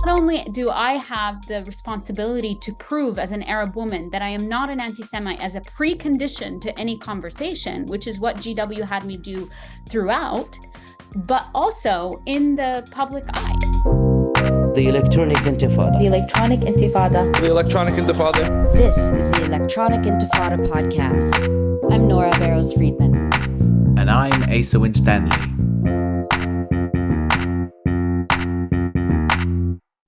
Not only do I have the responsibility to prove as an Arab woman that I am not an anti-Semite as a precondition to any conversation, which is what GW had me do throughout, but also in the public eye. The Electronic Intifada. The Electronic Intifada. The Electronic Intifada. This is the Electronic Intifada podcast. I'm Nora Barrows-Friedman. And I'm Asa Winstanley.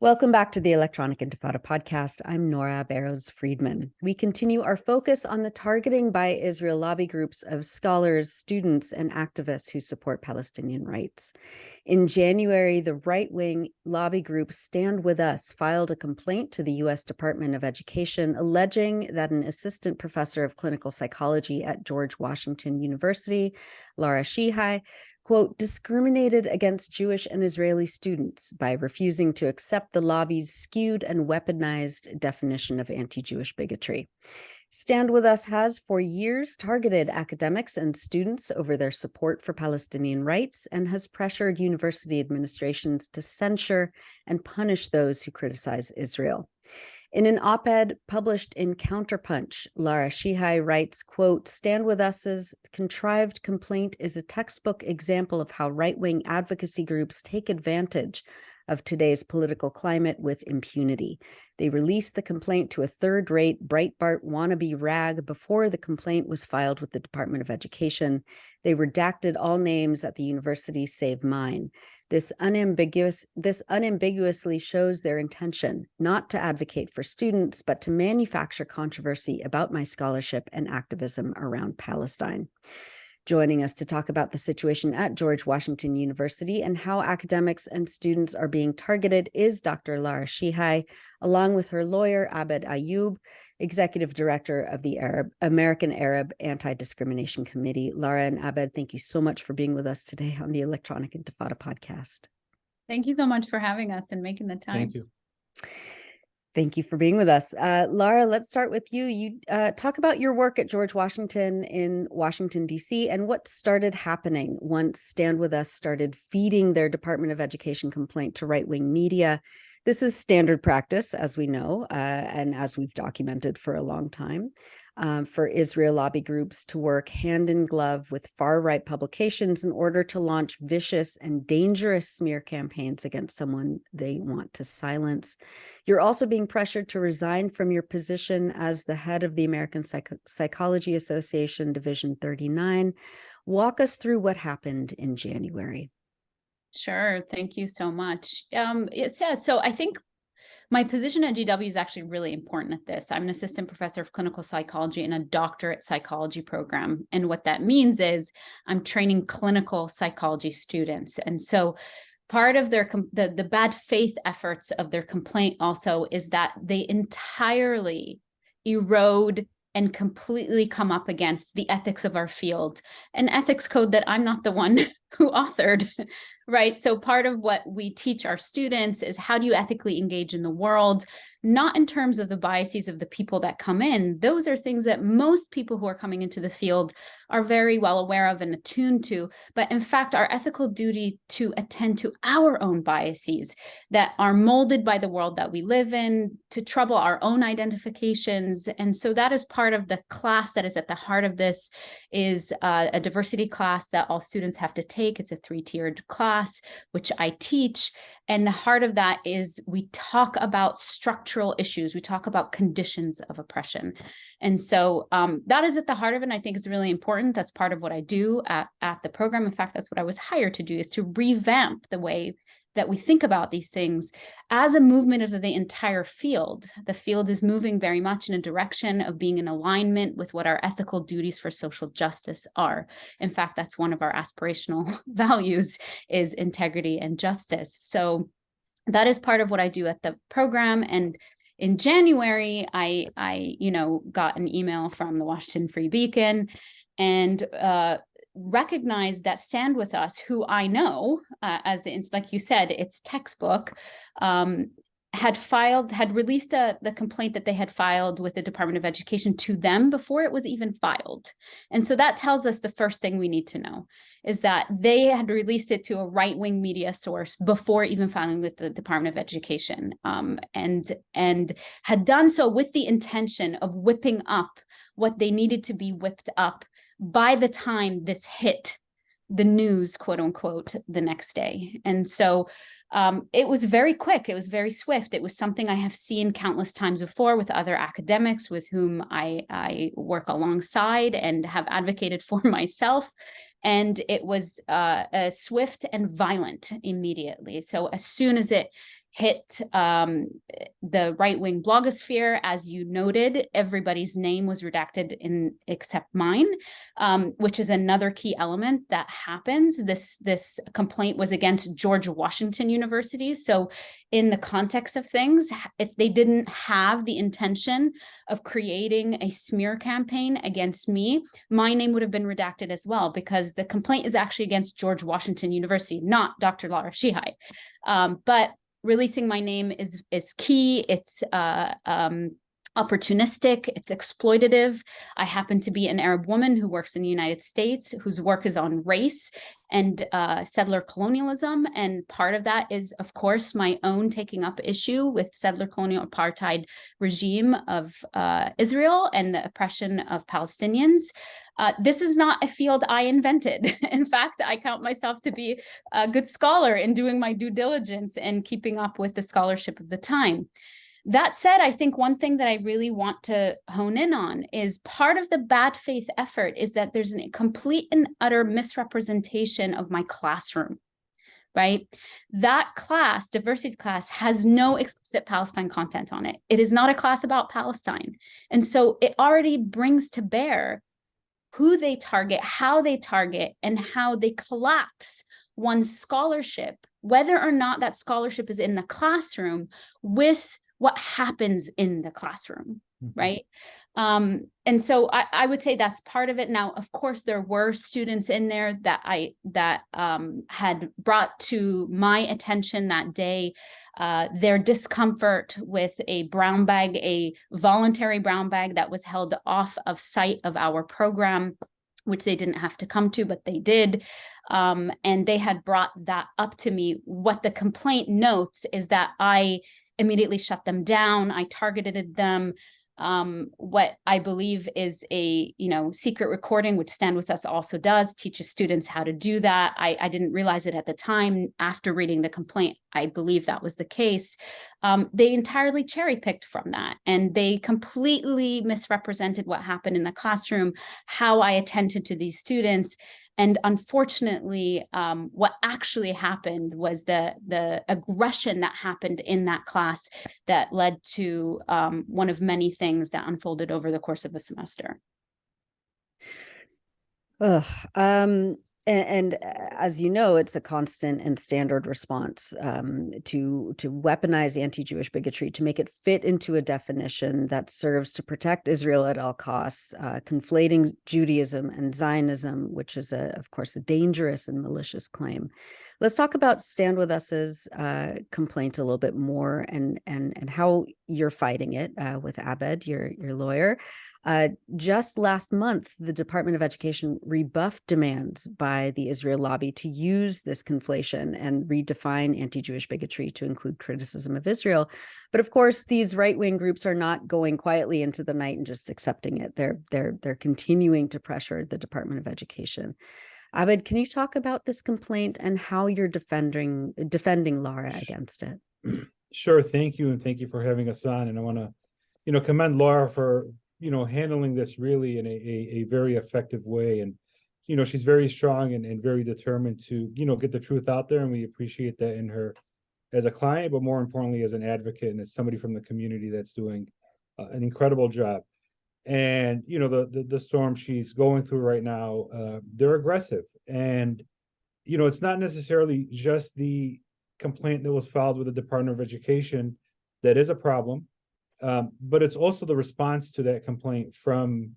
Welcome back to the Electronic Intifada podcast. I'm Nora Barrows-Friedman. We continue our focus on the targeting by Israel lobby groups of scholars, students, and activists who support Palestinian rights. In January, the right-wing lobby group StandWithUs filed a complaint to the U.S. Department of Education alleging that an assistant professor of clinical psychology at George Washington University, Lara Sheehi, quote, discriminated against Jewish and Israeli students by refusing to accept the lobby's skewed and weaponized definition of anti-Jewish bigotry. StandWithUs has for years targeted academics and students over their support for Palestinian rights and has pressured university administrations to censure and punish those who criticize Israel. In an op-ed published in Counterpunch, Lara Sheehi writes, quote, StandWithUs's contrived complaint is a textbook example of how right-wing advocacy groups take advantage of today's political climate with impunity. They released the complaint to a third-rate Breitbart wannabe rag before the complaint was filed with the Department of Education. They redacted all names at the university save mine. This unambiguously shows their intention not to advocate for students, but to manufacture controversy about my scholarship and activism around Palestine. Joining us to talk about the situation at George Washington University and how academics and students are being targeted is Dr. Lara Sheehi, along with her lawyer, Abed Ayoub, Executive Director of the American Arab Anti-Discrimination Committee. Lara and Abed, thank you so much for being with us today on the Electronic Intifada podcast. Thank you so much for having us and making the time. Thank you. Thank you for being with us. Lara, let's start with you. You talk about your work at George Washington in Washington, D.C., and what started happening once StandWithUs started feeding their Department of Education complaint to right-wing media. This is standard practice, as we know, and as we've documented for a long time, for Israel lobby groups to work hand in glove with far-right publications in order to launch vicious and dangerous smear campaigns against someone they want to silence. You're also being pressured to resign from your position as the head of the American Psychology Association Division 39. Walk us through what happened in January. Sure. Thank you so much. So I think my position at GW is actually really important at this. I'm an assistant professor of clinical psychology in a doctorate psychology program. And what that means is I'm training clinical psychology students. And so part of their the bad faith efforts of their complaint also is that they entirely erode and completely come up against the ethics of our field, an ethics code that I'm not the one who authored, right? So part of what we teach our students is how do you ethically engage in the world, not in terms of the biases of the people that come in. Those are things that most people who are coming into the field are very well aware of and attuned to, but in fact, our ethical duty to attend to our own biases that are molded by the world that we live in, to trouble our own identifications. And so that is part of the class that is at the heart of this, is a diversity class that all students have to take. It's a 3-tiered class, which I teach. And the heart of that is we talk about structural issues. We talk about conditions of oppression. And so that is at the heart of it. And I think it's really important. That's part of what I do at the program. In fact, that's what I was hired to do, is to revamp the way that we think about these things as a movement of the entire field. The field is moving very much in a direction of being in alignment with what our ethical duties for social justice are. In fact, that's one of our aspirational values, is integrity and justice. So that is part of what I do at the program. And in January, I got an email from the Washington Free Beacon and recognize that StandWithUs, who I know, like you said, it's textbook, had released the complaint that they had filed with the Department of Education to them before it was even filed. And so that tells us the first thing we need to know is that they had released it to a right-wing media source before even filing with the Department of Education, and had done so with the intention of whipping up what they needed to be whipped up by the time this hit the news, quote unquote, the next day. And so it was very quick. It was very swift. It was something I have seen countless times before with other academics with whom I work alongside and have advocated for myself. And it was swift and violent immediately. So as soon as it hit the right-wing blogosphere, as you noted, everybody's name was redacted except mine, which is another key element that happens. This complaint was against George Washington University. So in the context of things, if they didn't have the intention of creating a smear campaign against me, my name would have been redacted as well, because the complaint is actually against George Washington University, not Dr. Lara Sheehi. But releasing my name is key. It's opportunistic, it's exploitative. I happen to be an Arab woman who works in the United States, whose work is on race and settler colonialism. And part of that is, of course, my own taking up issue with settler colonial apartheid regime of Israel and the oppression of Palestinians. This is not a field I invented. In fact, I count myself to be a good scholar in doing my due diligence and keeping up with the scholarship of the time. That said, I think one thing that I really want to hone in on is part of the bad faith effort is that there's a complete and utter misrepresentation of my classroom, right? That class, diversity class, has no explicit Palestine content on it. It is not a class about Palestine. And so it already brings to bear who they target, and how they collapse one's scholarship, whether or not that scholarship is in the classroom, with what happens in the classroom, right? And so I would say that's part of it. Now, of course, there were students in there that had brought to my attention that day their discomfort with a brown bag, a voluntary brown bag that was held off of site of our program, which they didn't have to come to, but they did. And they had brought that up to me. What the complaint notes is that I immediately shut them down. I targeted them. What I believe is a secret recording, which StandWithUs also does, teaches students how to do that. I didn't realize it at the time. After reading the complaint, I believe that was the case. They entirely cherry-picked from that, and they completely misrepresented what happened in the classroom, how I attended to these students. And unfortunately, what actually happened was the aggression that happened in that class that led to one of many things that unfolded over the course of a semester. And as you know, it's a constant and standard response to weaponize anti-Jewish bigotry, to make it fit into a definition that serves to protect Israel at all costs, conflating Judaism and Zionism, which is, of course, a dangerous and malicious claim. Let's talk about StandWithUs's complaint a little bit more, and how you're fighting it with Abed, your lawyer. Just last month, the Department of Education rebuffed demands by the Israel lobby to use this conflation and redefine anti-Jewish bigotry to include criticism of Israel. But of course, these right-wing groups are not going quietly into the night and just accepting it. They're continuing to pressure the Department of Education. Abed, can you talk about this complaint and how you're defending Lara against it? Sure. Thank you. And thank you for having us on. And I want to, commend Lara for, handling this really in a very effective way. And, she's very strong and very determined to, get the truth out there. And we appreciate that in her as a client, but more importantly, as an advocate and as somebody from the community that's doing an incredible job. And, the storm she's going through right now, they're aggressive. And, it's not necessarily just the complaint that was filed with the Department of Education that is a problem, but it's also the response to that complaint from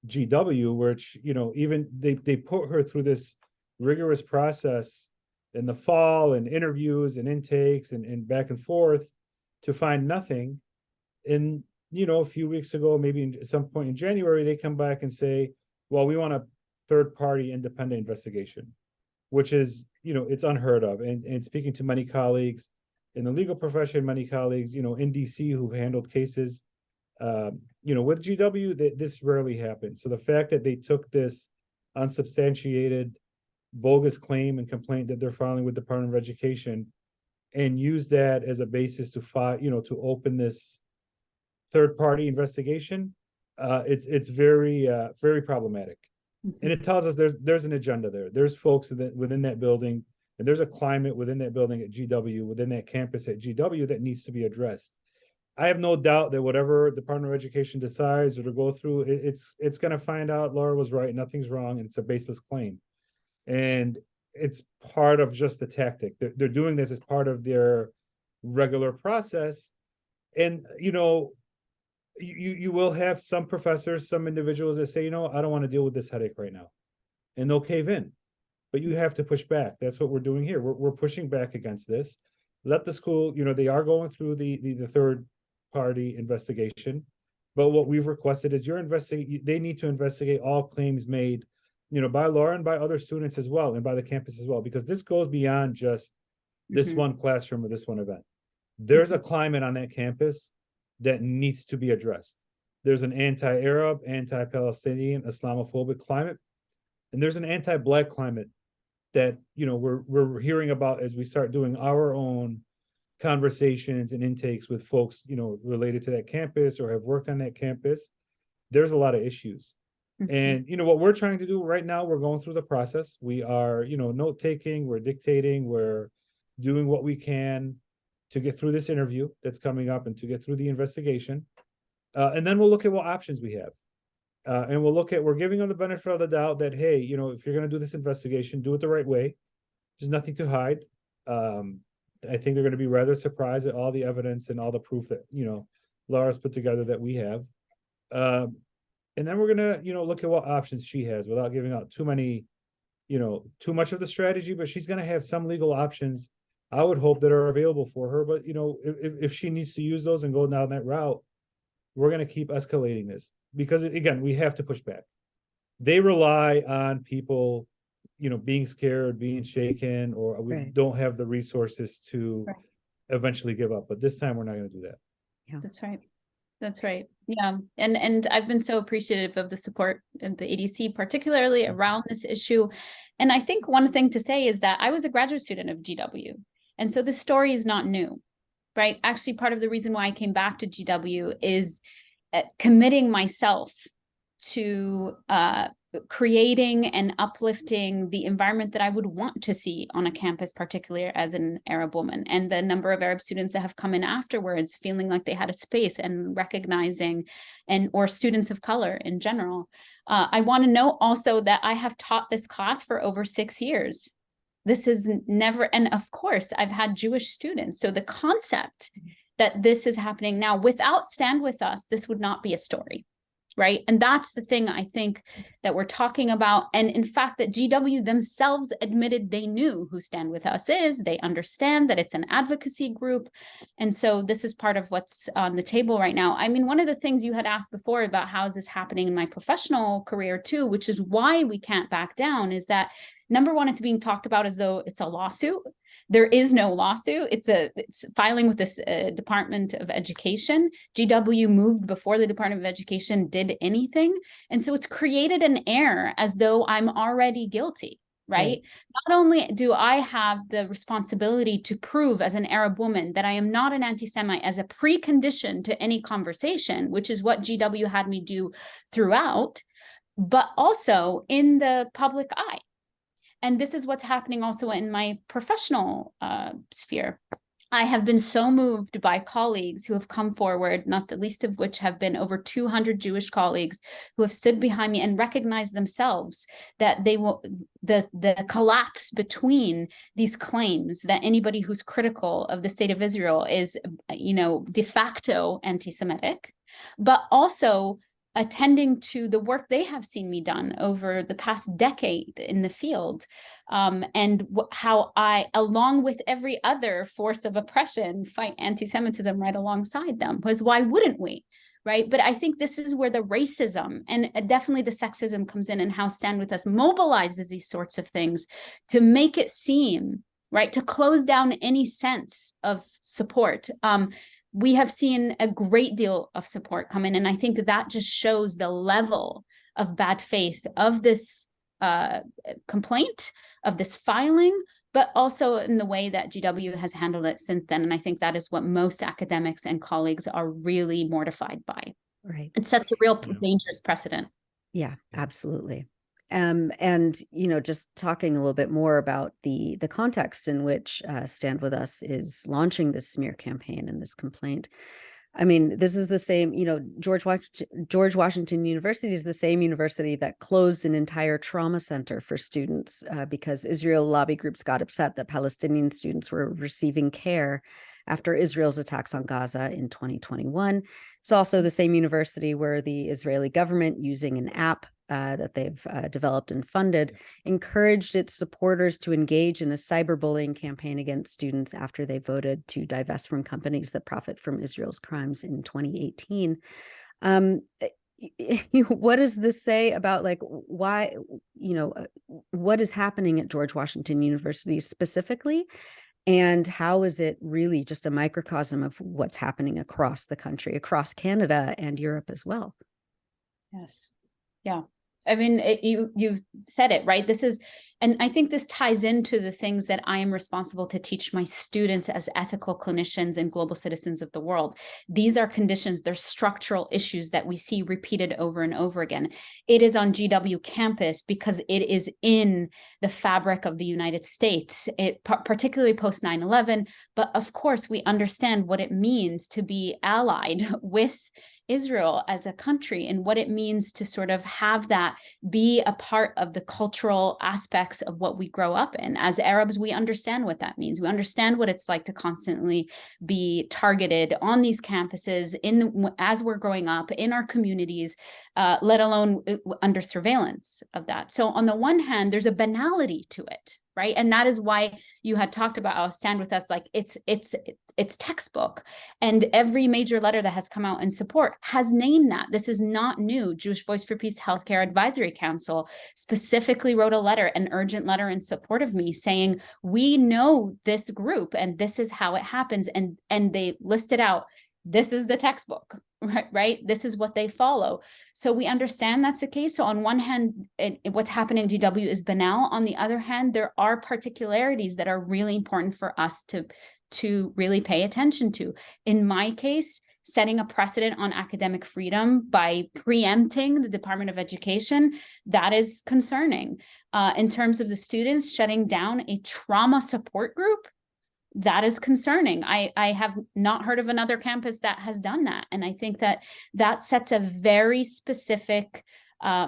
GW, which, even they put her through this rigorous process in the fall, and interviews and intakes and back and forth. to find nothing. And, a few weeks ago, maybe at some point in January, they come back and say, well, we want a third-party independent investigation, which is, it's unheard of. And speaking to many colleagues in the legal profession, many colleagues, in DC who've handled cases, with GW, this rarely happens. So the fact that they took this unsubstantiated, bogus claim and complaint that they're filing with the Department of Education and use that as a basis to file, to open this third-party investigation, it's very, very problematic. And it tells us there's an agenda there. There's folks within that building, and there's a climate within that building at GW, within that campus at GW, that needs to be addressed. I have no doubt that whatever Department of Education decides or to go through, it's going to find out Laura was right, nothing's wrong, and it's a baseless claim. And it's part of just the tactic. They're doing this as part of their regular process. And, you will have some professors, some individuals that say, I don't want to deal with this headache right now. And they'll cave in. But you have to push back. That's what we're doing here. We're pushing back against this. Let the school, they are going through the third party investigation. But what we've requested is they need to investigate all claims made, by Laura and by other students as well, and by the campus as well, because this goes beyond just this one classroom or this one event. There's a climate on that campus that needs to be addressed. There's an anti-Arab, anti-Palestinian, Islamophobic climate, and there's an anti-Black climate that we're hearing about as we start doing our own conversations and intakes with folks related to that campus or have worked on that campus. There's a lot of issues. And what we're trying to do right now, we're going through the process. We are note taking, we're dictating, we're doing what we can to get through this interview that's coming up and to get through the investigation. And then we'll look at what options we have. And we're giving them the benefit of the doubt that, hey, if you're going to do this investigation, do it the right way. There's nothing to hide. I think they're going to be rather surprised at all the evidence and all the proof that, Lara's put together that we have. And then we're going to, look at what options she has without giving out too much of the strategy, but she's going to have some legal options, I would hope, that are available for her. But, if she needs to use those and go down that route, we're going to keep escalating this because, again, we have to push back. They rely on people, being scared, being shaken, or we don't have the resources to eventually give up. But this time we're not going to do that. Yeah. That's right. Yeah. And I've been so appreciative of the support of the ADC, particularly around this issue. And I think one thing to say is that I was a graduate student of GW. And so this story is not new, right? Actually, part of the reason why I came back to GW is committing myself to creating and uplifting the environment that I would want to see on a campus, particularly as an Arab woman. And the number of Arab students that have come in afterwards feeling like they had a space and recognizing, or students of color in general. I want to note also that I have taught this class for over 6 years. This is never, and of course, I've had Jewish students. So the concept that this is happening now, without Stand With Us, this would not be a story, right? And that's the thing I think that we're talking about. And in fact, that GW themselves admitted they knew who Stand With Us is. They understand that it's an advocacy group. And so this is part of what's on the table right now. I mean, one of the things you had asked before about how is this happening in my professional career too, which is why we can't back down, is that number one, it's being talked about as though it's a lawsuit. There is no lawsuit. It's filing with this Department of Education. GW moved before the Department of Education did anything. And so it's created an air as though I'm already guilty, right? Not only do I have the responsibility to prove as an Arab woman that I am not an anti-Semite as a precondition to any conversation, which is what GW had me do throughout, but also in the public eye. And this is what's happening also in my professional sphere. I have been so moved by colleagues who have come forward, not the least of which have been over 200 Jewish colleagues who have stood behind me and recognized themselves that they will, the collapse between these claims that anybody who's critical of the state of Israel is, de facto anti-Semitic, but also attending to the work they have seen me done over the past decade in the field, and how I, along with every other force of oppression, fight anti-Semitism right alongside them. Because why wouldn't we? Right. But I think this is where the racism and definitely the sexism comes in, and how Stand With Us mobilizes these sorts of things to make it seem, right, to close down any sense of support. We have seen a great deal of support come in, and I think that just shows the level of bad faith of this complaint, of this filing, but also in the way that GW has handled it since then. And I think that is what most academics and colleagues are really mortified by. Right. It sets a real dangerous precedent. Yeah, absolutely. And, you know, just talking a little bit more about the context in which Stand With Us is launching this smear campaign and this complaint. I mean, this is the same, you know, George Washington University is the same university that closed an entire trauma center for students because Israel lobby groups got upset that Palestinian students were receiving care after Israel's attacks on Gaza in 2021. It's also the same university where the Israeli government, using an app that they've developed and funded, encouraged its supporters to engage in a cyberbullying campaign against students after they voted to divest from companies that profit from Israel's crimes in 2018. What does this say about, like, why, you know, what is happening at George Washington University specifically? And how is it really just a microcosm of what's happening across the country, across Canada and Europe as well? Yes. Yeah. I mean, you said it, right? This is, and I think this ties into the things that I am responsible to teach my students as ethical clinicians and global citizens of the world. These are conditions, they're structural issues that we see repeated over and over again. It is on GW campus because it is in the fabric of the United States, particularly post 9/11. But of course, we understand what it means to be allied with Israel as a country, and what it means to sort of have that be a part of the cultural aspects of what we grow up in. As Arabs, we understand what that means. We understand what it's like to constantly be targeted on these campuses as we're growing up in our communities, let alone under surveillance of that. So on the one hand, there's a banality to it, right? And that is why you had talked about Stand With Us, like it's textbook, and every major letter that has come out in support has named that. This is not new. Jewish Voice for Peace Healthcare Advisory Council specifically wrote a letter, an urgent letter in support of me, saying, we know this group and this is how it happens. And they listed out, this is the textbook, right? This is what they follow. So we understand that's the case. So on one hand, what's happening in GW is banal. On the other hand, there are particularities that are really important for us to really pay attention to. In my case, setting a precedent on academic freedom by preempting the Department of Education, that is concerning. In terms of the students shutting down a trauma support group, that is concerning. I have not heard of another campus that has done that. And I think that sets a very specific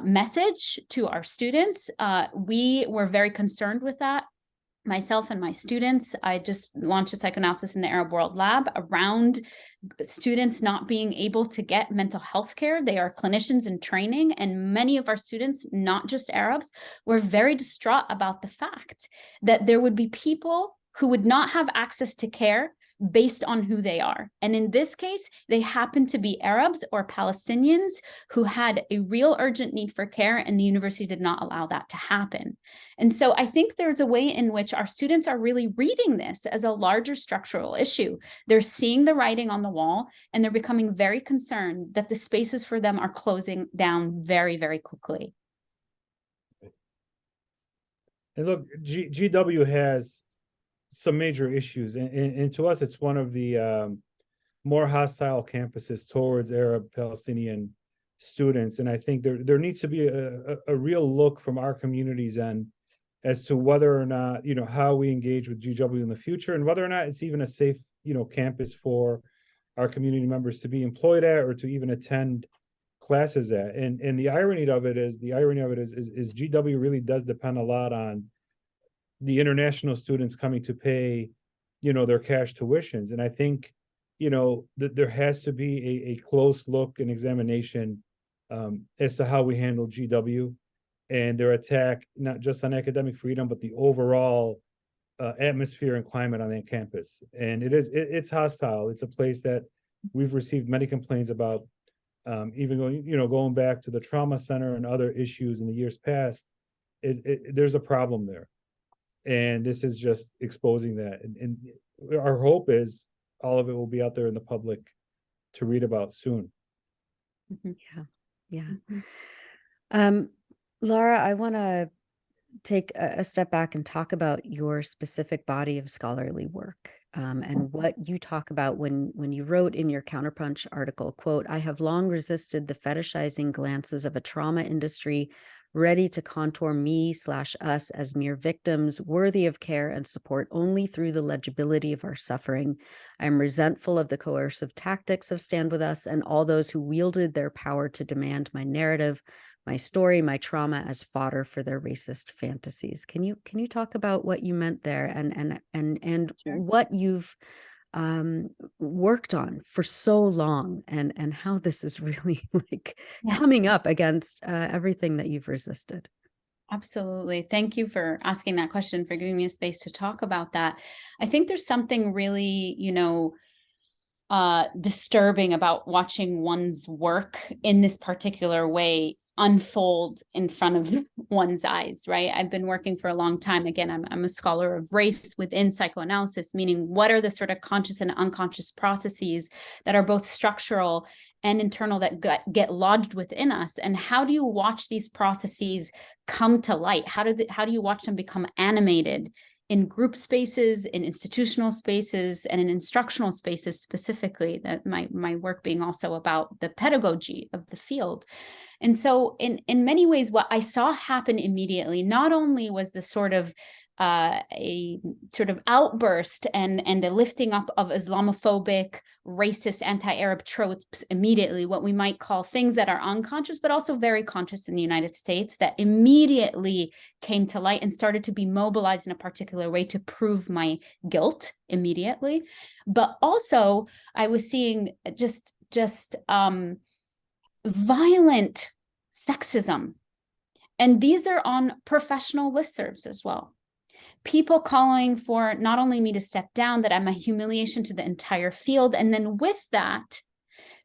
message to our students. We were very concerned with that. Myself and my students, I just launched a psychoanalysis in the Arab World Lab around students not being able to get mental health care. They are clinicians in training, and many of our students, not just Arabs, were very distraught about the fact that there would be people who would not have access to care based on who they are. And in this case, they happen to be Arabs or Palestinians who had a real urgent need for care, and the university did not allow that to happen. And so I think there's a way in which our students are really reading this as a larger structural issue. They're seeing the writing on the wall, and they're becoming very concerned that the spaces for them are closing down very, very quickly. And look, GW has some major issues, and to us, it's one of the more hostile campuses towards Arab Palestinian students. And I think there needs to be a real look from our communities and as to whether or not, you know, how we engage with GW in the future, and whether or not it's even a safe, you know, campus for our community members to be employed at or to even attend classes at. And the irony of it is GW really does depend a lot on the international students coming to pay, you know, their cash tuitions. And I think, you know, that there has to be a close look and examination as to how we handle GW and their attack, not just on academic freedom, but the overall atmosphere and climate on that campus. And it's hostile. It's a place that we've received many complaints about, even going back to the trauma center and other issues in the years past. There's a problem there. And this is just exposing that. And our hope is all of it will be out there in the public to read about soon. Yeah. Lara, I want to take a step back and talk about your specific body of scholarly work, and what you talk about when you wrote in your Counterpunch article, quote, "I have long resisted the fetishizing glances of a trauma industry ready to contour me/us as mere victims, worthy of care and support only through the legibility of our suffering. I am resentful of the coercive tactics of Stand With Us and all those who wielded their power to demand my narrative, my story, my trauma as fodder for their racist fantasies." Can you talk about what you meant there and Sure. what you've worked on for so long, and how this is really like coming up against everything that you've resisted? Absolutely. Thank you for asking that question, for giving me a space to talk about that. I think there's something really, disturbing about watching one's work in this particular way unfold in front of one's eyes, right? I've been working for a long time. Again, I'm a scholar of race within psychoanalysis, meaning what are the sort of conscious and unconscious processes that are both structural and internal that get lodged within us, and how do you watch these processes come to light? How do you watch them become animated in group spaces, in institutional spaces, and in instructional spaces specifically, that my work being also about the pedagogy of the field. And so in many ways, what I saw happen immediately, not only was the sort of a sort of outburst and a lifting up of Islamophobic, racist, anti-Arab tropes immediately, what we might call things that are unconscious, but also very conscious in the United States, that immediately came to light and started to be mobilized in a particular way to prove my guilt immediately. But also I was seeing just violent sexism. And these are on professional listservs as well. People calling for not only me to step down, that I'm a humiliation to the entire field. And then with that,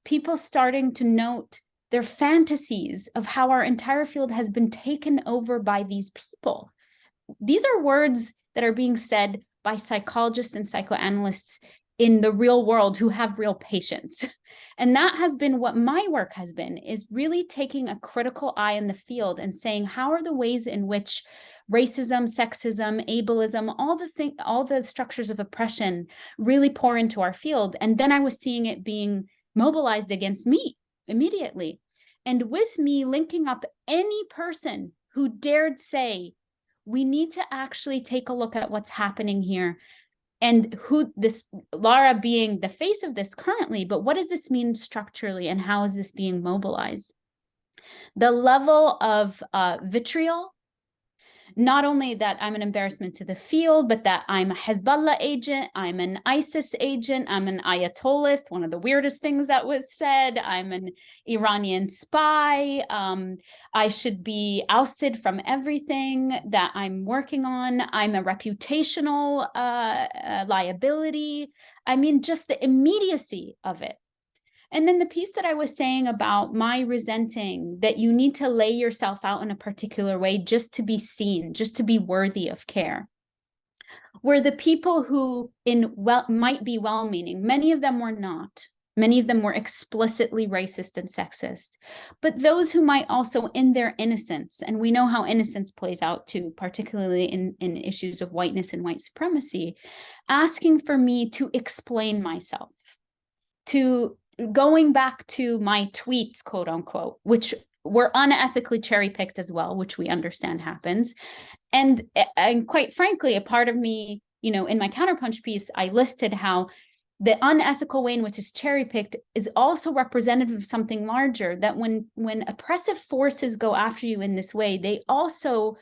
people starting to note their fantasies of how our entire field has been taken over by these people. These are words that are being said by psychologists and psychoanalysts in the real world who have real patients. And that has been what my work has been, is really taking a critical eye in the field and saying, how are the ways in which racism, sexism, ableism, all the structures of oppression really pour into our field? And then I was seeing it being mobilized against me immediately. And with me linking up any person who dared say, we need to actually take a look at what's happening here. And who this, Lara being the face of this currently, but what does this mean structurally, and how is this being mobilized? The level of vitriol, not only that I'm an embarrassment to the field, but that I'm a Hezbollah agent, I'm an ISIS agent, I'm an Ayatollahist, one of the weirdest things that was said, I'm an Iranian spy, I should be ousted from everything that I'm working on, I'm a reputational liability. I mean, just the immediacy of it. And then the piece that I was saying about my resenting that you need to lay yourself out in a particular way just to be seen, just to be worthy of care, were the people who might be well-meaning. Many of them were not. Many of them were explicitly racist and sexist. But those who might also, in their innocence, and we know how innocence plays out too, particularly in issues of whiteness and white supremacy, asking for me to explain myself, to going back to my tweets, quote unquote, which were unethically cherry-picked as well, which we understand happens. And quite frankly, a part of me, in my Counterpunch piece, I listed how the unethical way in which it's cherry-picked is also representative of something larger, that when oppressive forces go after you in this way, they also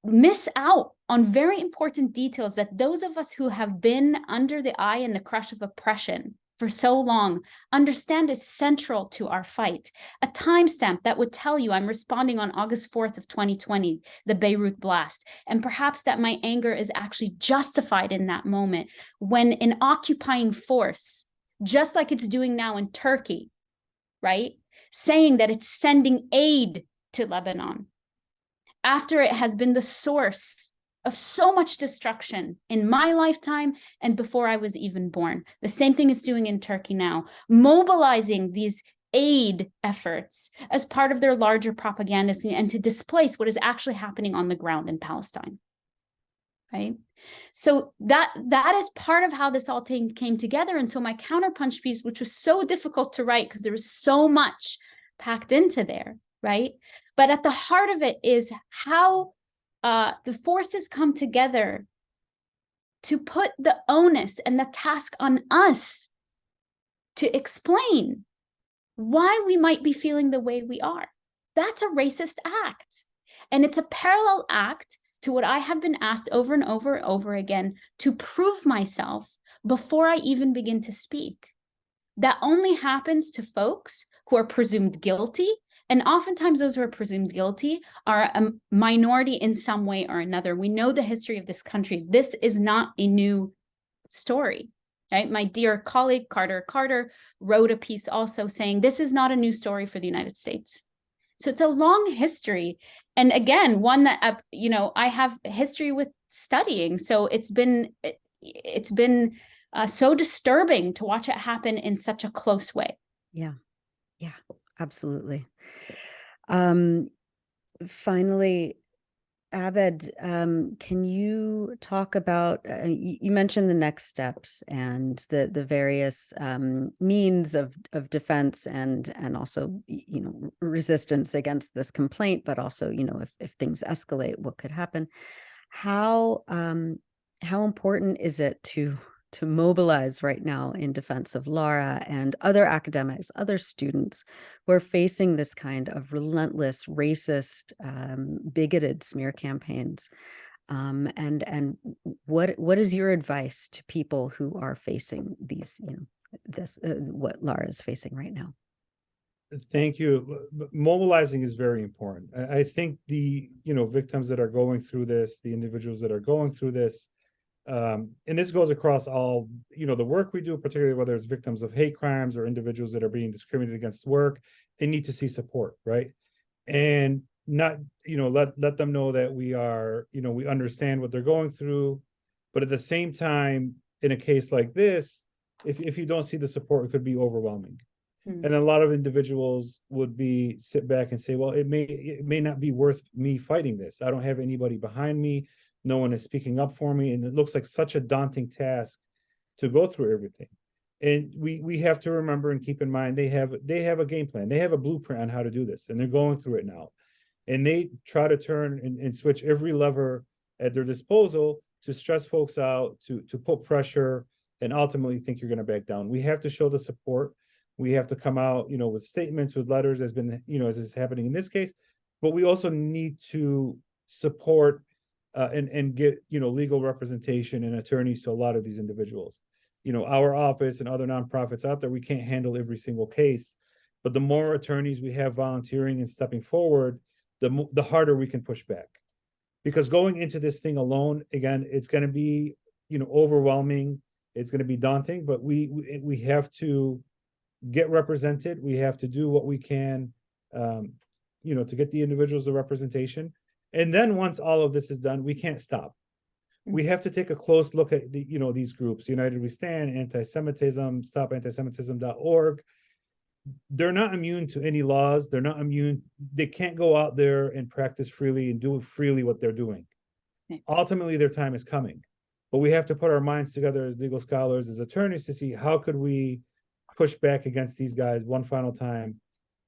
miss out on very important details that those of us who have been under the eye and the crush of oppression for so long, understand is central to our fight. A timestamp that would tell you I'm responding on August 4th of 2020, the Beirut blast, and perhaps that my anger is actually justified in that moment when an occupying force, just like it's doing now in Turkey, right, saying that it's sending aid to Lebanon, after it has been the source of so much destruction in my lifetime and before I was even born. The same thing is doing in Turkey now, mobilizing these aid efforts as part of their larger propaganda and to displace what is actually happening on the ground in Palestine, right? So that is part of how this all came together. And so my counterpunch piece, which was so difficult to write because there was so much packed into there, right? But at the heart of it is how the forces come together to put the onus and the task on us to explain why we might be feeling the way we are. That's a racist act. And it's a parallel act to what I have been asked over and over and over again to prove myself before I even begin to speak. That only happens to folks who are presumed guilty. And oftentimes those who are presumed guilty are a minority in some way or another. We know the history of this country. This is not a new story, right? My dear colleague, Carter wrote a piece also saying, this is not a new story for the United States. So it's a long history. And again, one that, I have history with studying. So it's been so disturbing to watch it happen in such a close way. Yeah, absolutely. Finally, Abed, can you talk about, you mentioned the next steps and the various means of defense and also, resistance against this complaint, but also, if things escalate, what could happen? How important is it to mobilize right now in defense of Lara and other academics, other students who are facing this kind of relentless, racist, bigoted smear campaigns? And what is your advice to people who are facing these, what Lara is facing right now? Thank you. Mobilizing is very important. I think the victims that are going through this, the individuals that are going through this, and this goes across all, the work we do, particularly whether it's victims of hate crimes or individuals that are being discriminated against work, they need to see support, right? And not, let them know that we are, we understand what they're going through. But at the same time, in a case like this, if you don't see the support, it could be overwhelming. And a lot of individuals would sit back and say, well, it may not be worth me fighting this. I don't have anybody behind me. No one is speaking up for me. And it looks like such a daunting task to go through everything. And we have to remember and keep in mind, they have a game plan. They have a blueprint on how to do this, and they're going through it now. And they try to turn and switch every lever at their disposal to stress folks out, to put pressure, and ultimately think you're going to back down. We have to show the support. We have to come out, with statements, with letters, as is happening in this case. But we also need to support and get, legal representation and attorneys to a lot of these individuals. Our office and other nonprofits out there, we can't handle every single case, but the more attorneys we have volunteering and stepping forward, the harder we can push back. Because going into this thing alone, again, it's going to be, overwhelming. It's going to be daunting, but we have to get represented. We have to do what we can, to get the individuals the representation. And then once all of this is done, we can't stop. We have to take a close look at these groups: United We Stand, Anti-Semitism, StopAntisemitism.org. They're not immune to any laws. They're not immune. They can't go out there and practice freely and do freely what they're doing. Ultimately, their time is coming. But we have to put our minds together as legal scholars, as attorneys, to see how could we push back against these guys one final time,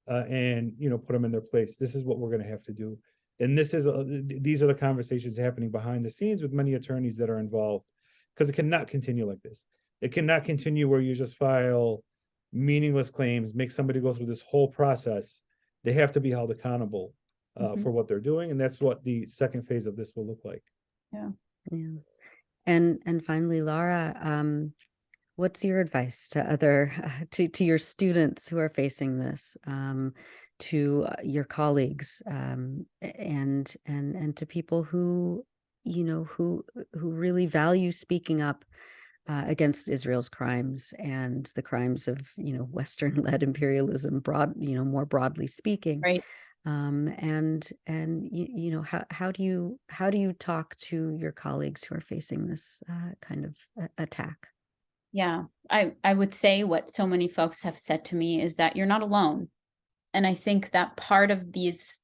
and put them in their place. This is what we're going to have to do. And these are the conversations happening behind the scenes with many attorneys that are involved, because it cannot continue like this. It cannot continue where you just file meaningless claims, make somebody go through this whole process. They have to be held accountable for what they're doing. And that's what the second phase of this will look like. Yeah. And finally, Lara, what's your advice to other to your students who are facing this, to your colleagues, and to people who, who really value speaking up against Israel's crimes and the crimes of, Western-led imperialism, more broadly speaking. Right. How do you talk to your colleagues who are facing this kind of attack? Yeah, I would say what so many folks have said to me is that you're not alone. And I think that part of these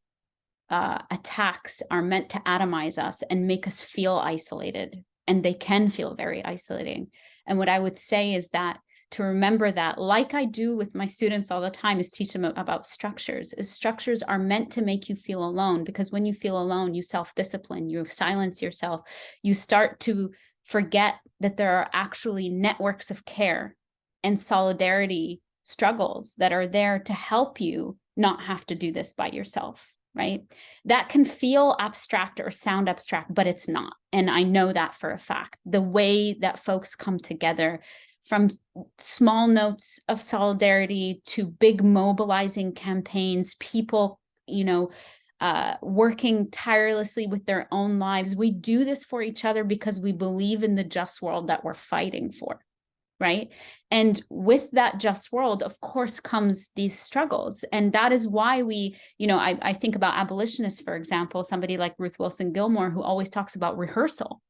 attacks are meant to atomize us and make us feel isolated, and they can feel very isolating. And what I would say is that to remember that, like I do with my students all the time, is teach them about structures. Structures are meant to make you feel alone, because when you feel alone, you self-discipline, you silence yourself, you start to forget that there are actually networks of care and solidarity struggles that are there to help you not have to do this by yourself, right? That can feel abstract or sound abstract, but it's not. And I know that for a fact. The way that folks come together, from small notes of solidarity to big mobilizing campaigns, people, working tirelessly with their own lives. We do this for each other because we believe in the just world that we're fighting for, right? And with that just world, of course, comes these struggles. And that is why we, I think about abolitionists, for example, somebody like Ruth Wilson Gilmore, who always talks about rehearsal,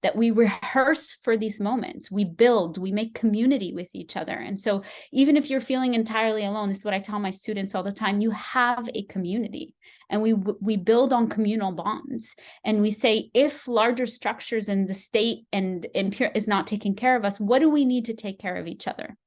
that we rehearse for these moments, we build, we make community with each other. And so even if you're feeling entirely alone, this is what I tell my students all the time, you have a community, and we build on communal bonds. And we say, if larger structures in the state and is not taking care of us, what do we need to take care of each other?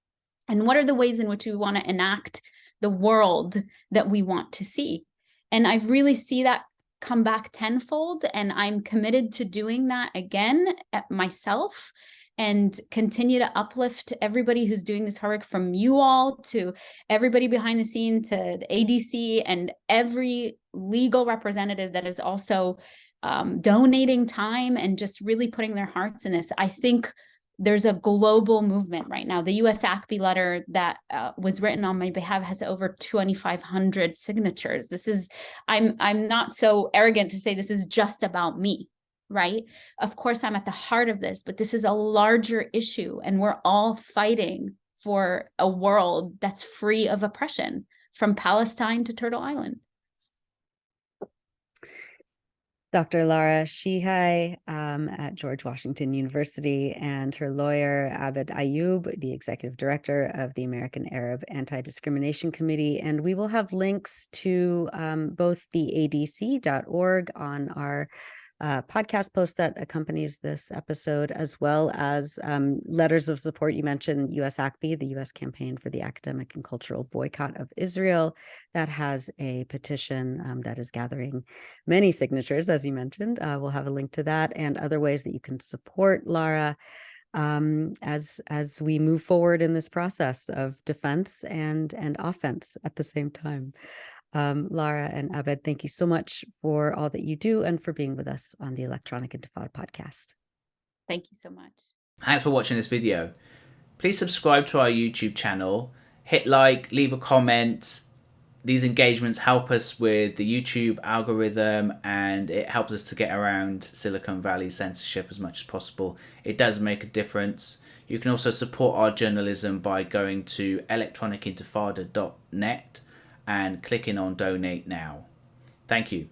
And what are the ways in which we want to enact the world that we want to see? And I really see that come back tenfold, and I'm committed to doing that again myself, and continue to uplift everybody who's doing this hard work, from you all to everybody behind the scene to the ADC and every legal representative that is also donating time and just really putting their hearts in this. I think there's a global movement right now. The US ACB letter that was written on my behalf has over 2,500 signatures. This is, I'm not so arrogant to say this is just about me, right? Of course, I'm at the heart of this, but this is a larger issue, and we're all fighting for a world that's free of oppression, from Palestine to Turtle Island. Dr. Lara Sheehi at George Washington University, and her lawyer, Abed Ayoub, the executive director of the American Arab Anti-Discrimination Committee. And we will have links to both the adc.org on our podcast post that accompanies this episode, as well as letters of support. You mentioned US ACB, the US Campaign for the Academic and Cultural Boycott of Israel, that has a petition that is gathering many signatures, as you mentioned. We'll have a link to that, and other ways that you can support Lara as we move forward in this process of defense and offense at the same time. Lara and Abed, thank you so much for all that you do and for being with us on the Electronic Intifada podcast. Thank you so much. Thanks for watching this video. Please subscribe to our YouTube channel, hit like, leave a comment. These engagements help us with the YouTube algorithm, and it helps us to get around Silicon Valley censorship as much as possible. It does make a difference. You can also support our journalism by going to electronicintifada.net and clicking on donate now. Thank you.